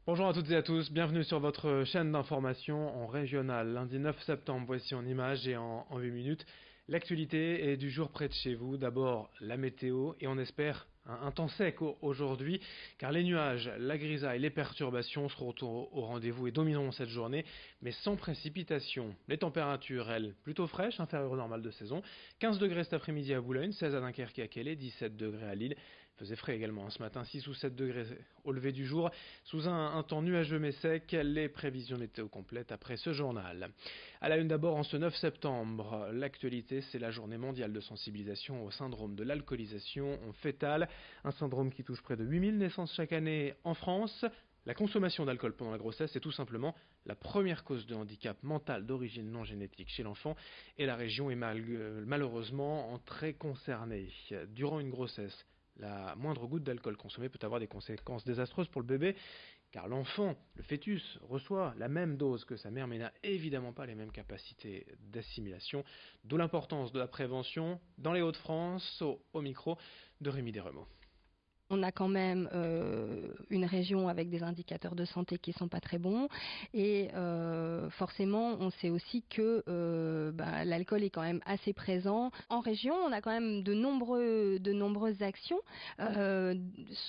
Bonjour à toutes et à tous, bienvenue sur votre chaîne d'information en régional. Lundi 9 septembre, voici en images et en 8 minutes l'actualité est du jour près de chez vous. D'abord la météo et on espère un temps sec aujourd'hui car les nuages, la grisaille, les perturbations seront au rendez-vous et domineront cette journée mais sans précipitation. Les températures, elles, plutôt fraîches, inférieures au normal de saison. 15 degrés cet après-midi à Boulogne, 16 à Dunkerque et à Calais, 17 degrés à Lille. Il faisait frais également ce matin, 6 ou 7 degrés au lever du jour. Sous un temps nuageux mais sec, les prévisions météo complètes après ce journal. À la une d'abord, en ce 9 septembre, l'actualité c'est la journée mondiale de sensibilisation au syndrome de l'alcoolisation fœtale, un syndrome qui touche près de 8000 naissances chaque année en France. La consommation d'alcool pendant la grossesse est tout simplement la première cause de handicap mental d'origine non génétique chez l'enfant et la région est malheureusement très concernée. Durant une grossesse, la moindre goutte d'alcool consommée peut avoir des conséquences désastreuses pour le bébé, car l'enfant, le fœtus, reçoit la même dose que sa mère, mais n'a évidemment pas les mêmes capacités d'assimilation, d'où l'importance de la prévention dans les Hauts-de-France, au micro de Rémi Desremeaux. On a quand même une région avec des indicateurs de santé qui sont pas très bons et forcément on sait aussi que l'alcool est quand même assez présent. En région, on a quand même de nombreuses actions.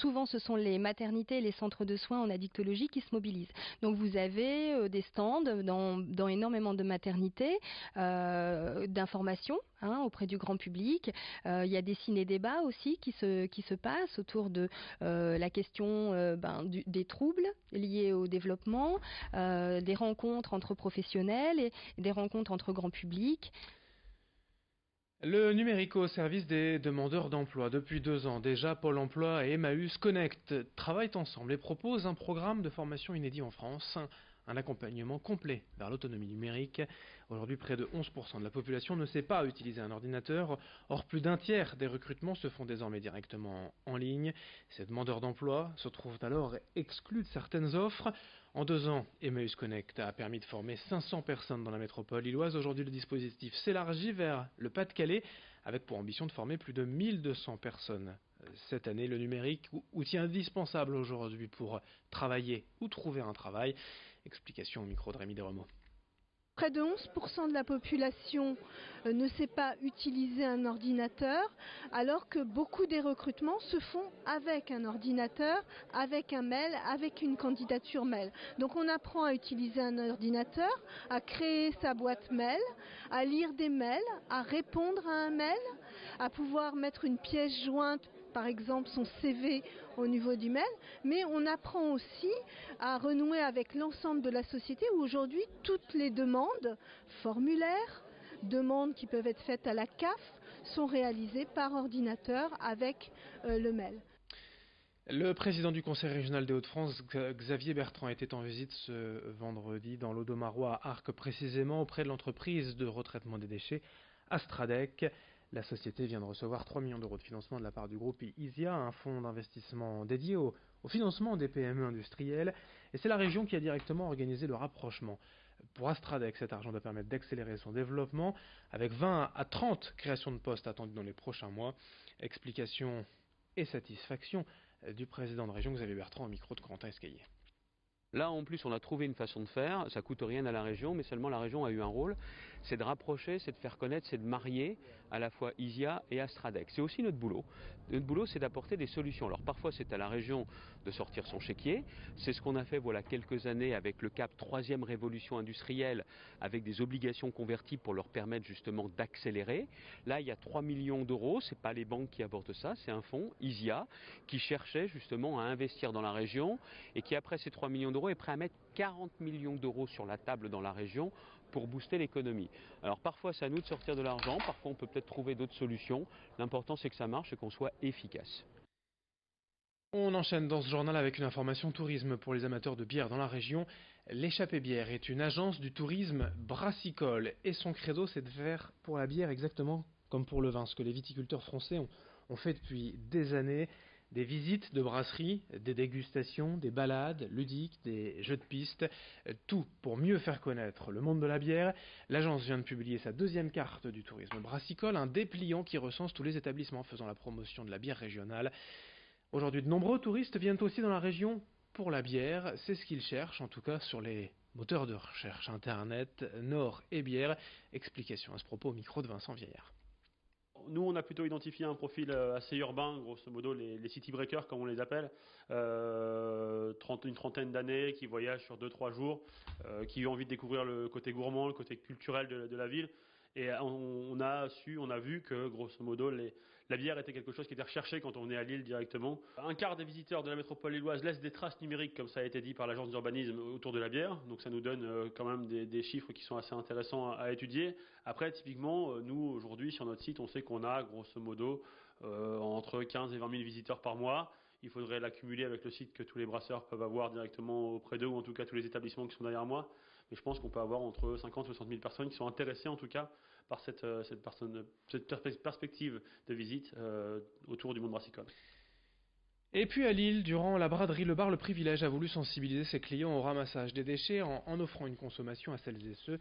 Souvent ce sont les maternités et les centres de soins en addictologie qui se mobilisent. Donc vous avez des stands dans énormément de maternités d'information auprès du grand public. Il y a des ciné-débats aussi qui se passent autour de la question des troubles liés au développement, des rencontres entre professionnels et des rencontres entre grand public. Le numérique au service des demandeurs d'emploi. Depuis 2 ans déjà, Pôle emploi et Emmaüs Connect travaillent ensemble et proposent un programme de formation inédit en France. Un accompagnement complet vers l'autonomie numérique. Aujourd'hui, près de 11% de la population ne sait pas utiliser un ordinateur. Or, plus d'un tiers des recrutements se font désormais directement en ligne. Ces demandeurs d'emploi se trouvent alors exclus de certaines offres. En 2 ans, Emmaüs Connect a permis de former 500 personnes dans la métropole lilloise. Aujourd'hui, le dispositif s'élargit vers le Pas-de-Calais avec pour ambition de former plus de 1200 personnes. Cette année, le numérique, outil indispensable aujourd'hui pour travailler ou trouver un travail. Explication au micro de Rémi Desremeaux. Près de 11% de la population ne sait pas utiliser un ordinateur, alors que beaucoup des recrutements se font avec un ordinateur, avec un mail, avec une candidature mail. Donc on apprend à utiliser un ordinateur, à créer sa boîte mail, à lire des mails, à répondre à un mail, à pouvoir mettre une pièce jointe, par exemple son CV au niveau du mail, mais on apprend aussi à renouer avec l'ensemble de la société où aujourd'hui toutes les demandes, formulaires, demandes qui peuvent être faites à la CAF sont réalisées par ordinateur avec le mail. Le président du conseil régional des Hauts-de-France, Xavier Bertrand, était en visite ce vendredi dans l'Audomarois à Arques, précisément auprès de l'entreprise de retraitement des déchets Astradec. La société vient de recevoir 3 millions d'euros de financement de la part du groupe ISIA, un fonds d'investissement dédié au financement des PME industrielles. Et c'est la région qui a directement organisé le rapprochement. Pour Astradec, cet argent doit permettre d'accélérer son développement, avec 20 à 30 créations de postes attendues dans les prochains mois. Explication et satisfaction du président de région Xavier Bertrand au micro de Corentin Escaillé. Là, en plus, on a trouvé une façon de faire, ça coûte rien à la région, mais seulement la région a eu un rôle, c'est de rapprocher, c'est de faire connaître, c'est de marier à la fois ISIA et Astradec. C'est aussi notre boulot. Notre boulot, c'est d'apporter des solutions. Alors parfois, c'est à la région de sortir son chéquier. C'est ce qu'on a fait voilà quelques années avec le CAP 3e révolution industrielle, avec des obligations convertibles pour leur permettre justement d'accélérer. Là, il y a 3 millions d'euros, c'est pas les banques qui apportent ça, c'est un fonds, ISIA, qui cherchait justement à investir dans la région et qui, après ces 3 millions d'euros, est prêt à mettre 40 millions d'euros sur la table dans la région pour booster l'économie. Alors parfois c'est à nous de sortir de l'argent, parfois on peut peut-être trouver d'autres solutions. L'important c'est que ça marche et qu'on soit efficace. On enchaîne dans ce journal avec une information tourisme pour les amateurs de bière dans la région. L'Échappée Bière est une agence du tourisme brassicole et son credo c'est de faire pour la bière exactement comme pour le vin, ce que les viticulteurs français ont fait depuis des années. Des visites de brasserie, des dégustations, des balades ludiques, des jeux de piste, tout pour mieux faire connaître le monde de la bière. L'agence vient de publier sa 2e carte du tourisme brassicole, un dépliant qui recense tous les établissements faisant la promotion de la bière régionale. Aujourd'hui, de nombreux touristes viennent aussi dans la région pour la bière, c'est ce qu'ils cherchent, en tout cas sur les moteurs de recherche internet, Nord et bière. Explication à ce propos au micro de Vincent Vieillard. Nous, on a plutôt identifié un profil assez urbain, grosso modo les city breakers comme on les appelle, une trentaine d'années, qui voyagent sur 2-3 jours, qui ont envie de découvrir le côté gourmand, le côté culturel de la ville. Et on a vu que grosso modo la bière était quelque chose qui était recherché quand on venait à Lille directement. Un quart des visiteurs de la métropole lilloise laissent des traces numériques, comme ça a été dit par l'agence d'urbanisme, autour de la bière. Donc ça nous donne quand même des chiffres qui sont assez intéressants à étudier. Après, typiquement, nous aujourd'hui sur notre site, on sait qu'on a grosso modo entre 15 et 20 000 visiteurs par mois. Il faudrait l'accumuler avec le site que tous les brasseurs peuvent avoir directement auprès d'eux, ou en tout cas tous les établissements qui sont derrière moi. Mais je pense qu'on peut avoir entre 50 et 60 000 personnes qui sont intéressées en tout cas par cette perspective de visite autour du monde brassicole. Et puis à Lille, durant la braderie, le bar Le Privilège a voulu sensibiliser ses clients au ramassage des déchets en offrant une consommation à celles et ceux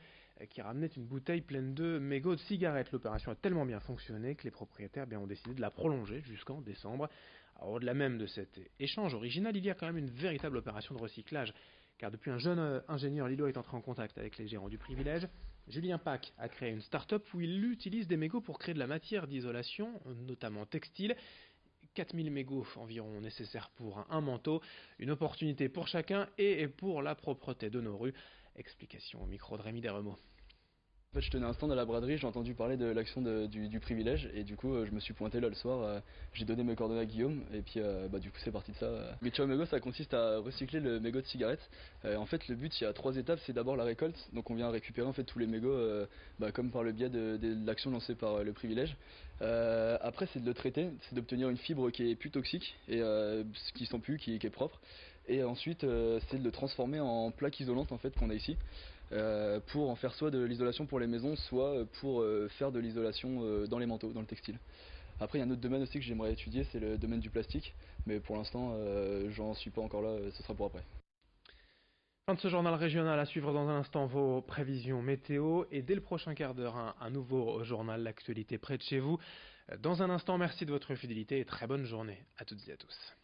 qui ramenaient une bouteille pleine de mégots de cigarettes. L'opération a tellement bien fonctionné que les propriétaires ont décidé de la prolonger jusqu'en décembre. Alors, au-delà même de cet échange original, il y a quand même une véritable opération de recyclage. Car depuis, un jeune ingénieur lillois est entré en contact avec les gérants du Privilège. Julien Pack a créé une start-up où il utilise des mégots pour créer de la matière d'isolation, notamment textile. 4000 mégots environ nécessaires pour un manteau. Une opportunité pour chacun et pour la propreté de nos rues. Explication au micro de Rémi Desremeaux. En fait, je tenais un stand à la braderie, j'ai entendu parler de l'action du Privilège et du coup je me suis pointé là le soir, j'ai donné mes coordonnées à Guillaume et puis du coup c'est parti de ça. Mais Ciao Mégot, ça consiste à recycler le mégot de cigarette. En fait le but, il y a 3 étapes, c'est d'abord la récolte, donc on vient récupérer en fait tous les mégots comme par le biais de l'action lancée par le Privilège. Après c'est de le traiter, c'est d'obtenir une fibre qui est plus toxique et qui sent plus, qui est propre. Et ensuite c'est de le transformer en plaque isolante en fait qu'on a ici. Pour en faire soit de l'isolation pour les maisons, soit pour faire de l'isolation dans les manteaux, dans le textile. Après il y a un autre domaine aussi que j'aimerais étudier, c'est le domaine du plastique, mais pour l'instant j'en suis pas encore là, ce sera pour après. Fin de ce journal régional, à suivre dans un instant vos prévisions météo et dès le prochain quart d'heure un nouveau journal, l'actualité près de chez vous. Dans un instant, merci de votre fidélité et très bonne journée à toutes et à tous.